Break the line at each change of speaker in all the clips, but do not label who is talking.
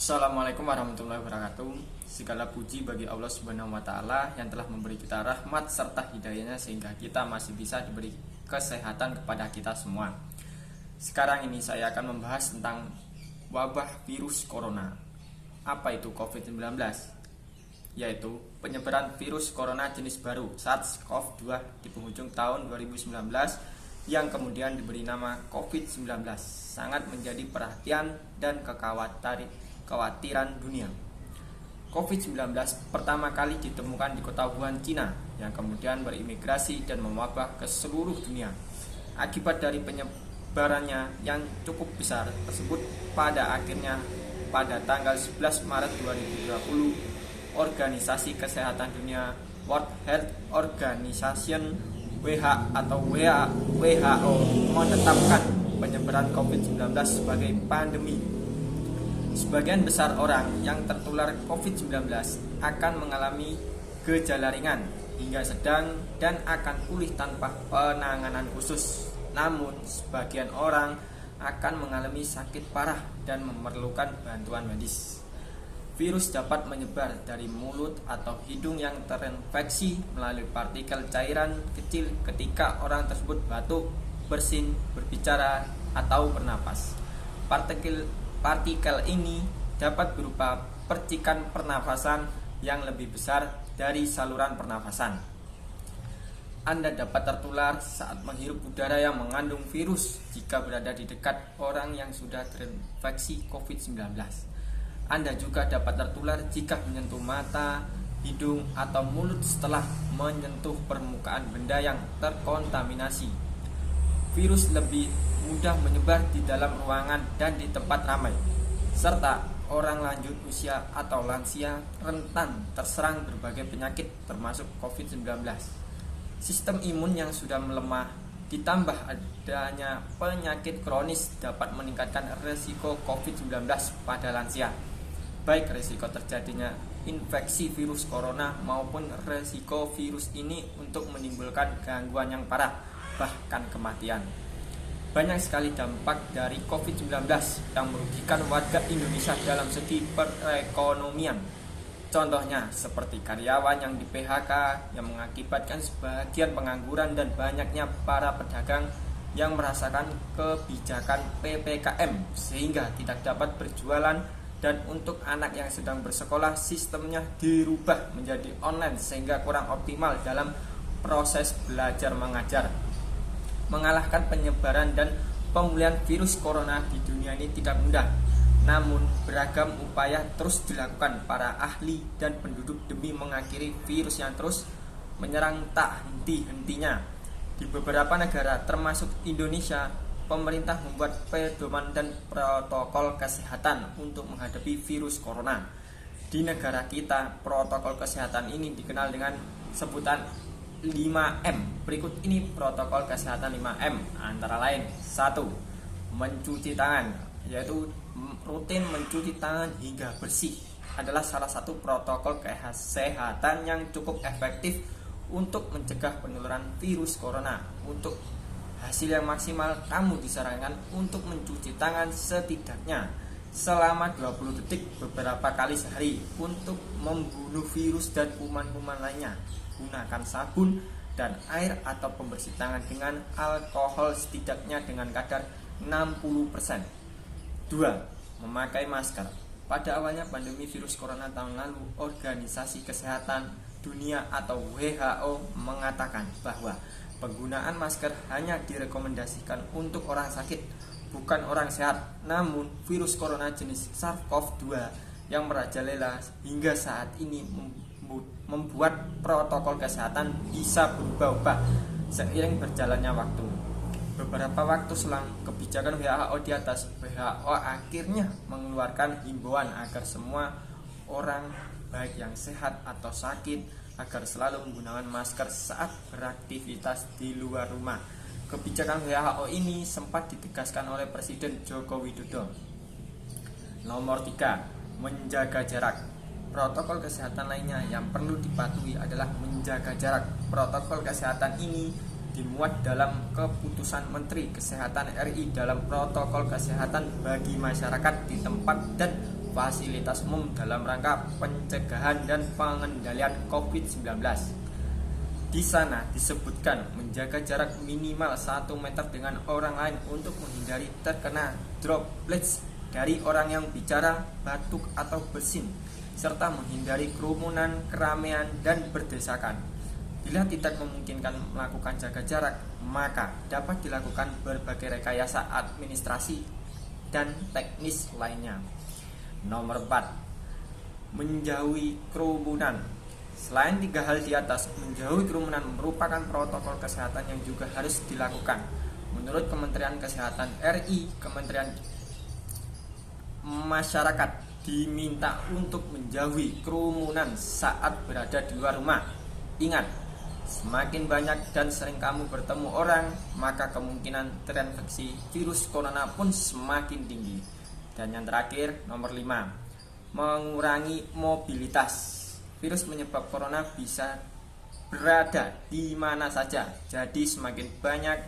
Assalamualaikum warahmatullahi wabarakatuh. Segala puji bagi Allah Subhanahu wa taala yang telah memberi kita rahmat serta hidayahnya sehingga kita masih bisa diberi kesehatan kepada kita semua. Sekarang ini saya akan membahas tentang wabah virus corona. Apa itu COVID-19? Yaitu penyebaran virus corona jenis baru SARS-CoV-2 di penghujung tahun 2019 yang kemudian diberi nama COVID-19 sangat menjadi perhatian dan kekhawatiran dunia. COVID-19 pertama kali ditemukan di kota Wuhan, Cina, yang kemudian berimigrasi dan mewabah ke seluruh dunia. Akibat dari penyebarannya yang cukup besar tersebut, pada akhirnya pada tanggal 11 Maret 2020, Organisasi Kesehatan Dunia World Health Organization WHO menetapkan penyebaran COVID-19 sebagai pandemi. Sebagian besar orang yang tertular COVID-19 akan mengalami gejala ringan hingga sedang dan akan pulih tanpa penanganan khusus. Namun, sebagian orang akan mengalami sakit parah dan memerlukan bantuan medis. Virus dapat menyebar dari mulut atau hidung yang terinfeksi melalui partikel cairan kecil ketika orang tersebut batuk, bersin, berbicara, atau bernapas. Partikel ini dapat berupa percikan pernafasan yang lebih besar dari saluran pernafasan. Anda dapat tertular saat menghirup udara yang mengandung virus jika berada di dekat orang yang sudah terinfeksi COVID-19. Anda juga dapat tertular jika menyentuh mata, hidung, atau mulut setelah menyentuh permukaan benda yang terkontaminasi. Virus lebih mudah menyebar di dalam ruangan dan di tempat ramai, serta orang lanjut usia atau lansia rentan terserang berbagai penyakit termasuk COVID-19. Sistem imun yang sudah melemah ditambah adanya penyakit kronis dapat meningkatkan resiko COVID-19 pada lansia, baik resiko terjadinya infeksi virus corona maupun resiko virus ini untuk menimbulkan gangguan yang parah, bahkan kematian. Banyak sekali dampak dari COVID-19 yang merugikan warga Indonesia dalam segi perekonomian. Contohnya seperti karyawan yang di PHK yang mengakibatkan sebagian pengangguran dan banyaknya para pedagang yang merasakan kebijakan PPKM sehingga tidak dapat berjualan, dan untuk anak yang sedang bersekolah sistemnya dirubah menjadi online sehingga kurang optimal dalam proses belajar mengajar. Mengalahkan penyebaran dan pemulihan virus corona di dunia ini tidak mudah. Namun beragam upaya terus dilakukan para ahli dan penduduk demi mengakhiri virus yang terus menyerang tak henti-hentinya. Di beberapa negara termasuk Indonesia, pemerintah membuat pedoman dan protokol kesehatan untuk menghadapi virus corona. Di negara kita, protokol kesehatan ini dikenal dengan sebutan 5M. Berikut ini protokol kesehatan 5M, antara lain: 1. Mencuci tangan, yaitu rutin mencuci tangan hingga bersih adalah salah satu protokol kesehatan yang cukup efektif untuk mencegah penularan virus corona. Untuk hasil yang maksimal, kamu disarankan untuk mencuci tangan setidaknya selama 20 detik beberapa kali sehari untuk membunuh virus dan kuman-kuman lainnya. Gunakan sabun dan air atau pembersih tangan dengan alkohol setidaknya dengan kadar 60%. 2. Memakai masker. Pada awalnya pandemi virus corona tahun lalu, Organisasi Kesehatan Dunia atau WHO mengatakan bahwa penggunaan masker hanya direkomendasikan untuk orang sakit, bukan orang sehat. Namun, virus corona jenis SARS-CoV-2 yang merajalela hingga saat ini membuat protokol kesehatan bisa berubah-ubah seiring berjalannya waktu. Beberapa waktu selang kebijakan WHO di atas, WHO akhirnya mengeluarkan himbauan agar semua orang, baik yang sehat atau sakit, agar selalu menggunakan masker saat beraktivitas di luar rumah. Kebijakan WHO ini sempat ditegaskan oleh Presiden Joko Widodo. Nomor 3. Menjaga jarak. Protokol kesehatan lainnya yang perlu dipatuhi adalah menjaga jarak. Protokol kesehatan ini dimuat dalam keputusan Menteri Kesehatan RI dalam protokol kesehatan bagi masyarakat di tempat dan fasilitas umum dalam rangka pencegahan dan pengendalian COVID-19. Di sana disebutkan menjaga jarak minimal 1 meter dengan orang lain untuk menghindari terkena droplets dari orang yang bicara, batuk, atau bersin, serta menghindari kerumunan, keramaian, dan berdesakan. Bila tidak memungkinkan melakukan jaga jarak, maka dapat dilakukan berbagai rekayasa administrasi dan teknis lainnya. Nomor 4. Menjauhi kerumunan. Selain 3 hal di atas, menjauhi kerumunan merupakan protokol kesehatan yang juga harus dilakukan. Menurut Kementerian Kesehatan RI, Kementerian Masyarakat diminta untuk menjauhi kerumunan saat berada di luar rumah. Ingat, semakin banyak dan sering kamu bertemu orang, maka kemungkinan terinfeksi virus corona pun semakin tinggi. Dan yang terakhir, nomor 5, mengurangi mobilitas. Virus penyebab corona bisa berada di mana saja, jadi semakin banyak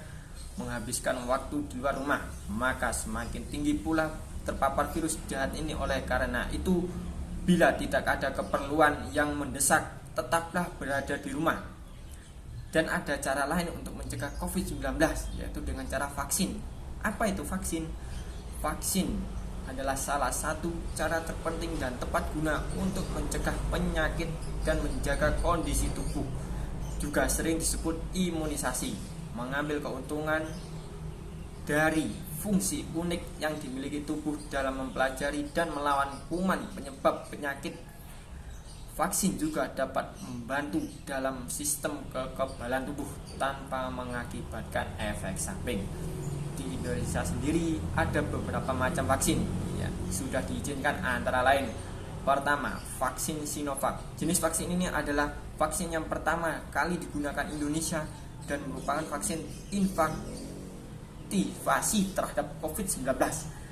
menghabiskan waktu di luar rumah, maka semakin tinggi pula terpapar virus jahat ini. Oleh karena itu, bila tidak ada keperluan yang mendesak, tetaplah berada di rumah. Dan ada cara lain untuk mencegah COVID-19, yaitu dengan cara vaksin. Apa itu vaksin? Vaksin adalah salah satu cara terpenting dan tepat guna untuk mencegah penyakit dan menjaga kondisi tubuh. Juga sering disebut imunisasi, mengambil keuntungan dari fungsi unik yang dimiliki tubuh dalam mempelajari dan melawan kuman penyebab penyakit. Vaksin juga dapat membantu dalam sistem kekebalan tubuh tanpa mengakibatkan efek samping. Di Indonesia sendiri ada beberapa macam vaksin ya, sudah diizinkan, antara lain pertama, vaksin Sinovac. Jenis vaksin ini adalah vaksin yang pertama kali digunakan Indonesia dan merupakan vaksin inaktivasi terhadap COVID-19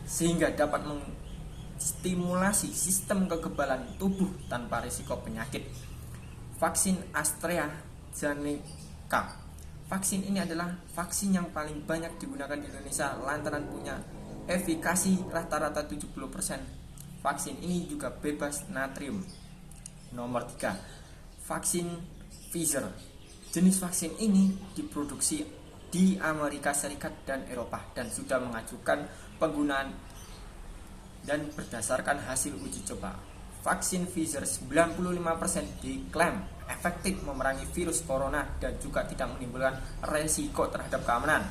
sehingga dapat menstimulasi sistem kekebalan tubuh tanpa risiko penyakit. Vaksin AstraZeneca. Vaksin ini adalah vaksin yang paling banyak digunakan di Indonesia lantaran punya efikasi rata-rata 70%. Vaksin ini juga bebas natrium. Nomor 3, vaksin Pfizer. Jenis vaksin ini diproduksi di Amerika Serikat dan Eropa dan sudah mengajukan penggunaan dan berdasarkan hasil uji coba. Vaksin Pfizer 95% diklaim efektif memerangi virus corona dan juga tidak menimbulkan resiko terhadap keamanan.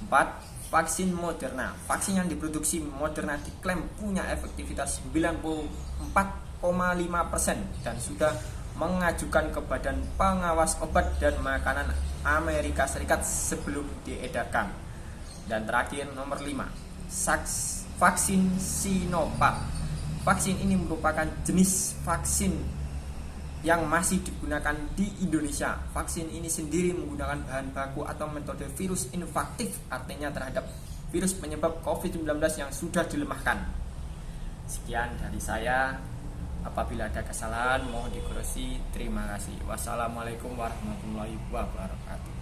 4. Vaksin Moderna. Vaksin yang diproduksi Moderna diklaim punya efektivitas 94,5% dan sudah mengajukan ke Badan Pengawas Obat dan Makanan Amerika Serikat sebelum diedarkan. Dan terakhir, nomor 5, vaksin Sinovac. Vaksin ini merupakan jenis vaksin yang masih digunakan di Indonesia. Vaksin ini sendiri menggunakan bahan baku atau metode virus inaktif, artinya terhadap virus penyebab COVID-19 yang sudah dilemahkan. Sekian dari saya. Apabila ada kesalahan mohon dikoreksi. Terima kasih. Wassalamualaikum warahmatullahi wabarakatuh.